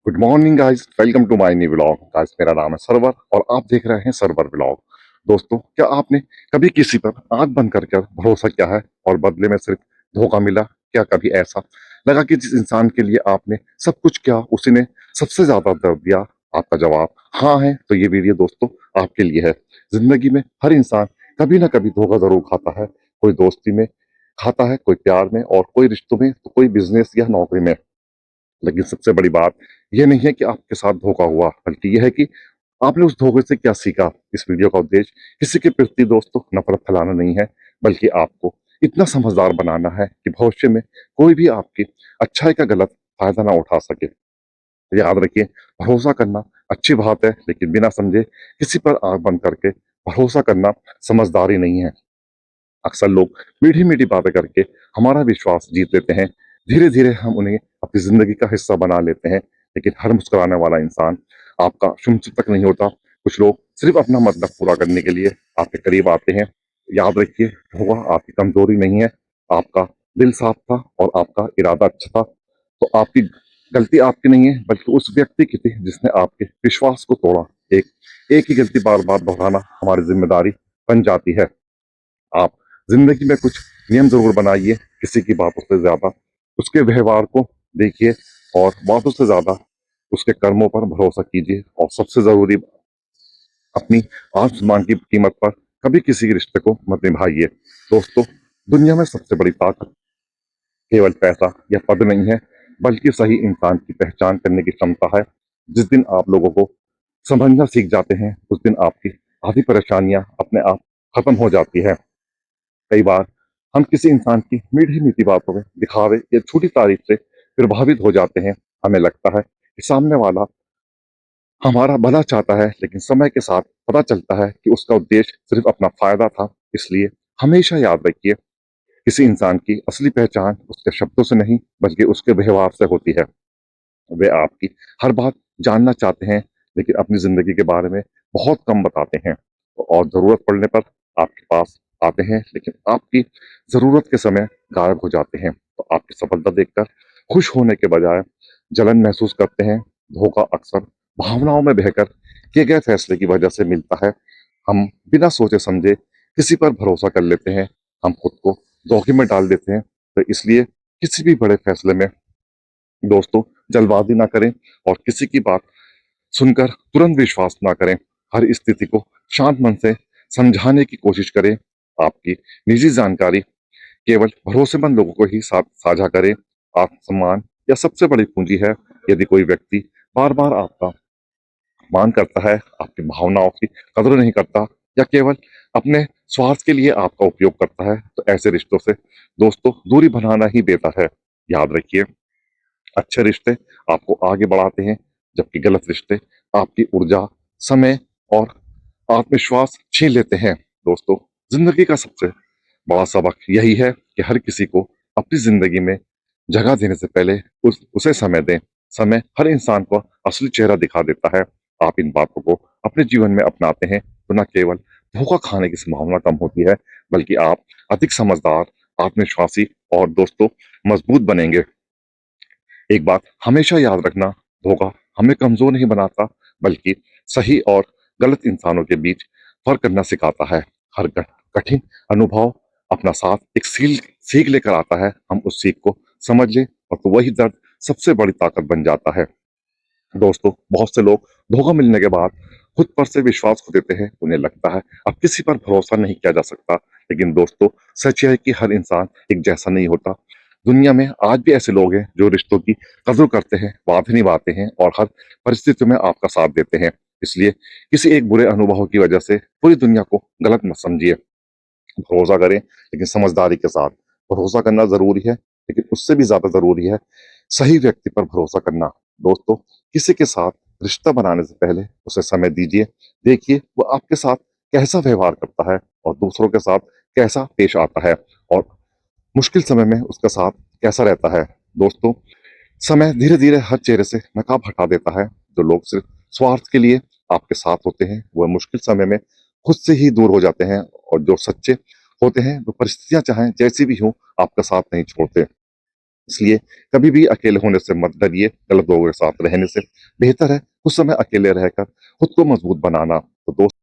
Good morning guys, welcome to my new vlog. Guys, मेरा नाम है सरवर और आप देख रहे हैं सरवर व्लॉग। दोस्तों, क्या आपने कभी किसी पर आंख बंद कर भरोसा किया है और बदले में सिर्फ धोखा मिला? क्या कभी ऐसा लगा कि जिस इंसान के लिए आपने सब कुछ किया उसी ने सबसे ज्यादा दर्द दिया? आपका जवाब हाँ है तो ये वीडियो दोस्तों आपके लिए है। जिंदगी में हर इंसान कभी ना कभी धोखा जरूर खाता है। कोई दोस्ती में खाता है, कोई प्यार में, और कोई रिश्तों में, तो कोई बिजनेस या नौकरी में। लेकिन सबसे बड़ी बात यह नहीं है कि आपके साथ धोखा हुआ, बल्कि यह है कि आपने उस धोखे से क्या सीखा। इस वीडियो का उद्देश्य किसी के प्रति दोस्तों नफरत फैलाना नहीं है, बल्कि आपको इतना समझदार बनाना है कि भविष्य में कोई भी आपकी अच्छाई का गलत फायदा ना उठा सके। याद रखिए, भरोसा करना अच्छी बात है, लेकिन बिना समझे किसी पर आंख बंद करके भरोसा करना समझदारी नहीं है। अक्सर लोग मीठी मीठी बातें करके हमारा विश्वास जीत लेते हैं। धीरे धीरे हम उन्हें अपनी जिंदगी का हिस्सा बना लेते हैं। लेकिन हर मुस्कुराने वाला इंसान आपका शुभ तक नहीं होता। कुछ लोग सिर्फ अपना मतलब पूरा करने के लिए आपके करीब आते हैं। याद रखिए, धोखा आपकी कमजोरी नहीं है। आपका दिल साफ था और आपका इरादा अच्छा था। तो आपकी गलती आपकी नहीं है, बल्कि उस व्यक्ति की थी जिसने आपके विश्वास को तोड़ा। एक एक ही गलती बार बार दोहराना हमारी जिम्मेदारी बन जाती है। आप जिंदगी में कुछ नियम जरूर बनाइए। किसी की बातों से ज्यादा उसके व्यवहार को देखिए, और बातों से ज्यादा उसके कर्मों पर भरोसा कीजिए। और सबसे जरूरी, अपनी आत्मसम्मान की कीमत पर कभी किसी के रिश्ते को मत निभाइए। दोस्तों, दुनिया में सबसे बड़ी ताकत केवल पैसा या पद नहीं है, बल्कि सही इंसान की पहचान करने की क्षमता है। जिस दिन आप लोगों को समझना सीख जाते हैं, उस दिन आपकी आधी परेशानियां अपने आप खत्म हो जाती है। कई बार हम किसी इंसान की मीठी मीठी बातों में, दिखावे या छोटी तारीफ से प्रभावित हो जाते हैं। हमें लगता है कि सामने वाला हमारा भला चाहता है, लेकिन समय के साथ पता चलता है कि उसका उद्देश्य सिर्फ अपना फायदा था। इसलिए हमेशा याद रखिए, किसी इंसान की असली पहचान उसके शब्दों से नहीं, बल्कि उसके व्यवहार से होती है। वे आपकी हर बात जानना चाहते हैं, लेकिन अपनी जिंदगी के बारे में बहुत कम बताते हैं। और जरूरत पड़ने पर आपके पास आते हैं, लेकिन आपकी जरूरत के समय गायब हो जाते हैं। तो आपकी सफलता देखकर खुश होने के बजाय जलन महसूस करते हैं। धोखा अक्सर भावनाओं में बहकर किए गए फैसले की वजह से मिलता है। हम बिना सोचे समझे किसी पर भरोसा कर लेते हैं। हम खुद को धोखे में डाल देते हैं। तो इसलिए किसी भी बड़े फैसले में दोस्तों जल्दबाजी ना करें, और किसी की बात सुनकर तुरंत विश्वास ना करें। हर स्थिति को शांत मन से समझाने की कोशिश करें। आपकी निजी जानकारी केवल भरोसेमंद लोगों को ही साथ साझा करें। आत्मसम्मान या सबसे बड़ी पूंजी है। यदि कोई व्यक्ति बार बार आपका मान करता है, आपकी भावनाओं की कदर नहीं करता, या केवल अपने स्वार्थ के लिए आपका उपयोग करता है, तो ऐसे रिश्तों से दोस्तों दूरी बनाना ही बेहतर है। याद रखिए, अच्छे रिश्ते आपको आगे बढ़ाते हैं, जबकि गलत रिश्ते आपकी ऊर्जा, समय और आत्मविश्वास छीन लेते हैं। दोस्तों, जिंदगी का सबसे बड़ा सबक यही है कि हर किसी को अपनी जिंदगी में जगह देने से पहले उसे समय दें। समय हर इंसान को असली चेहरा दिखा देता है। आप इन बातों को अपने जीवन में अपनाते हैं, तो न केवल धोखा खाने की संभावना कम होती है, बल्कि आप अधिक समझदार, आत्मविश्वासी और दोस्तों मजबूत बनेंगे। एक बात हमेशा याद रखना, धोखा हमें कमजोर नहीं बनाता, बल्कि सही और गलत इंसानों के बीच फर्क करना सिखाता है। हर कठिन अनुभव अपना साथ एक सीख सीख लेकर आता है। हम उस सीख को समझ लें, और तो वही दर्द सबसे बड़ी ताकत बन जाता है। दोस्तों, बहुत से लोग धोखा मिलने के बाद खुद पर से विश्वास खो देते हैं। उन्हें लगता है अब किसी पर भरोसा नहीं किया जा सकता। लेकिन दोस्तों, सच यह है कि हर इंसान एक जैसा नहीं होता। दुनिया में आज भी ऐसे लोग हैं जो रिश्तों की कदर करते हैं, वादे निभाते हैं, और हर परिस्थिति में आपका साथ देते हैं। इसलिए किसी एक बुरे अनुभव की वजह से पूरी दुनिया को गलत मत समझिए। भरोसा करें, लेकिन समझदारी के साथ। भरोसा करना जरूरी है, लेकिन उससे भी ज्यादा जरूरी है सही व्यक्ति पर भरोसा करना। दोस्तों, किसी के साथ रिश्ता बनाने से पहले उसे समय दीजिए। देखिए वो आपके साथ कैसा व्यवहार करता है, और दूसरों के साथ कैसा पेश आता है, और मुश्किल समय में उसका साथ कैसा रहता है। दोस्तों, समय धीरे धीरे हर चेहरे से नकाब हटा देता है। जो लोग सिर्फ स्वार्थ के लिए आपके साथ होते हैं, वह मुश्किल समय में खुद से ही दूर हो जाते हैं। और जो सच्चे होते हैं, वो परिस्थितियां चाहे जैसी भी हों, आपका साथ नहीं छोड़ते। इसलिए कभी भी अकेले होने से मत डरिए, गलत लोगों के साथ रहने से। बेहतर है कुछ समय अकेले रहकर खुद को मजबूत बनाना। तो दोस्त